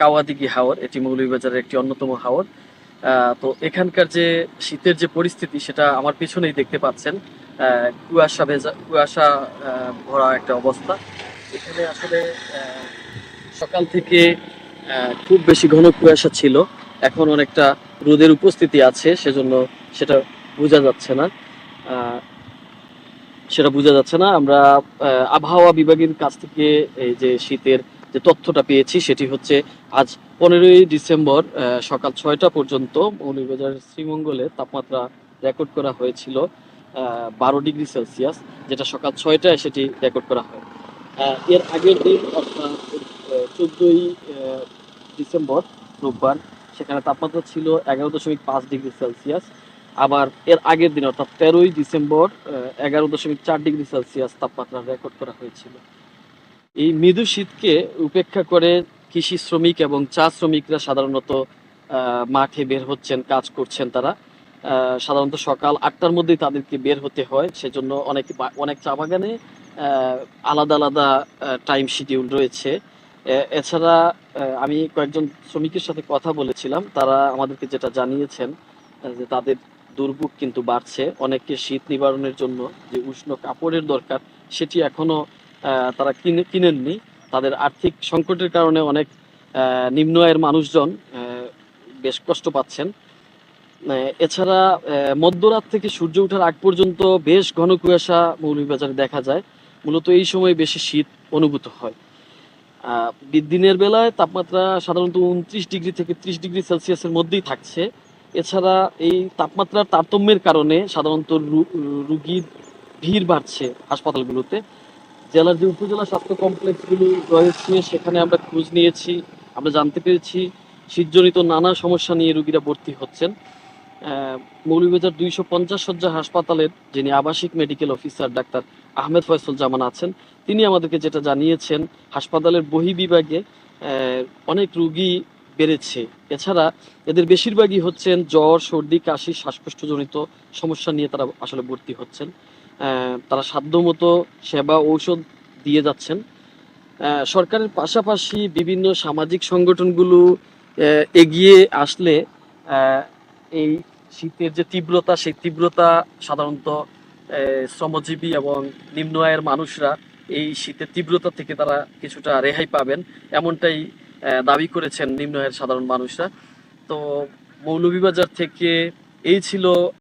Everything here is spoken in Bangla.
কাওয়াদিঘি হাওর, এটি মৌলভীবাজারের একটি অন্যতম হাওর। তো এখানকার যে শীতের যে পরিস্থিতি সেটা আমার পেছনেই দেখতে পাচ্ছেন। কুয়াশা ভরা একটা অবস্থা। এখানে আসলে সকাল থেকে খুব বেশি ঘন কুয়াশা ছিল। এখন অনেকটা রোদের উপস্থিতি আছে, সেজন্য সেটা বোঝা যাচ্ছে না। আহ, আমরা আবহাওয়া বিভাগের কাছ থেকে এই যে শীতের যে তথ্যটা পেয়েছি সেটি হচ্ছে আজ 15ই ডিসেম্বর সকাল 6টা পর্যন্ত মৌলভীবাজার শ্রীমঙ্গলে তাপমাত্রা রেকর্ড করা হয়েছিল 12 ডিগ্রি সেলসিয়াস, যেটা সকাল 6টায় সেটি রেকর্ড করা হয়। এর আগের দিন অর্থাৎ 14ই ডিসেম্বর রোববার সেখানে তাপমাত্রা ছিল 11.5 ডিগ্রি সেলসিয়াস। আবার এর আগের দিন অর্থাৎ 13ই ডিসেম্বর 11.4 ডিগ্রি সেলসিয়াস তাপমাত্রা রেকর্ড করা হয়েছিল। এই মৃদু শীতকে উপেক্ষা করে কৃষি শ্রমিক এবং চা শ্রমিকরা সাধারণত মাঠে বের হচ্ছেন, কাজ করছেন। তারা সাধারণত সকাল 8টার মধ্যেই তাদেরকে বের হতে হয়, সেজন্য অনেক চা বাগানে আলাদা আলাদা টাইম শিডিউল রয়েছে। এছাড়া আমি কয়েকজন শ্রমিকের সাথে কথা বলেছিলাম, তারা আমাদেরকে যেটা জানিয়েছেন যে তাদের দুর্ভোগ কিন্তু বাড়ছে। অনেকে শীত নিবারণের জন্য যে উষ্ণ কাপড়ের দরকার সেটি এখনো তারা কিনেননি। তাদের আর্থিক সংকটের কারণে অনেক নিম্ন আয়ের মানুষজন বেশ কষ্ট পাচ্ছেন। এছাড়া মধ্যরাত থেকে সূর্য ওঠার আগ পর্যন্ত বেশ ঘন কুয়াশা মৌলভীবাজারে দেখা যায়। মূলত এই সময় বেশি শীত অনুভূত হয়। দিনের বেলায় তাপমাত্রা সাধারণত 29 ডিগ্রি থেকে 30 ডিগ্রি সেলসিয়াসের মধ্যেই থাকছে। এছাড়া এই তাপমাত্রার তারতম্যের কারণে সাধারণত রুগীর ভিড় বাড়ছে হাসপাতালগুলোতে। জেলার যে উপজেলা স্বাস্থ্য কমপ্লেক্সগুলো রয়েছে সেখানে আমরা খোঁজ নিয়েছি, আমরা জানতে পেরেছি শীতজনিত নানা সমস্যা নিয়ে রোগীরা ভর্তি হচ্ছেন। মৌলভীবাজার 250 শয্যা হাসপাতালের যিনি আবাসিক medical officer doctor Ahmed Faisal Zaman আছেন, তিনি আমাদেরকে যেটা জানিয়েছেন হাসপাতালের বহির্বিভাগে অনেক রোগী বেড়েছে। এছাড়া এদের বেশিরভাগই হচ্ছেন জ্বর, সর্দি, কাশি, শ্বাসকষ্টজনিত সমস্যা নিয়ে তারা আসলে ভর্তি হচ্ছেন। তারা সাধ্যমতো সেবা ঔষধ দিয়ে যাচ্ছেন। সরকারের পাশাপাশি বিভিন্ন সামাজিক সংগঠনগুলো এগিয়ে আসলে এই শীতের যে তীব্রতা সেই তীব্রতা সাধারণত শ্রমজীবী এবং নিম্ন আয়ের মানুষরা এই শীতের তীব্রতা থেকে তারা কিছুটা রেহাই পাবেন, এমনটাই দাবি করেছেন নিম্ন আয়ের সাধারণ মানুষরা। তো মৌলভীবাজার থেকে এই ছিল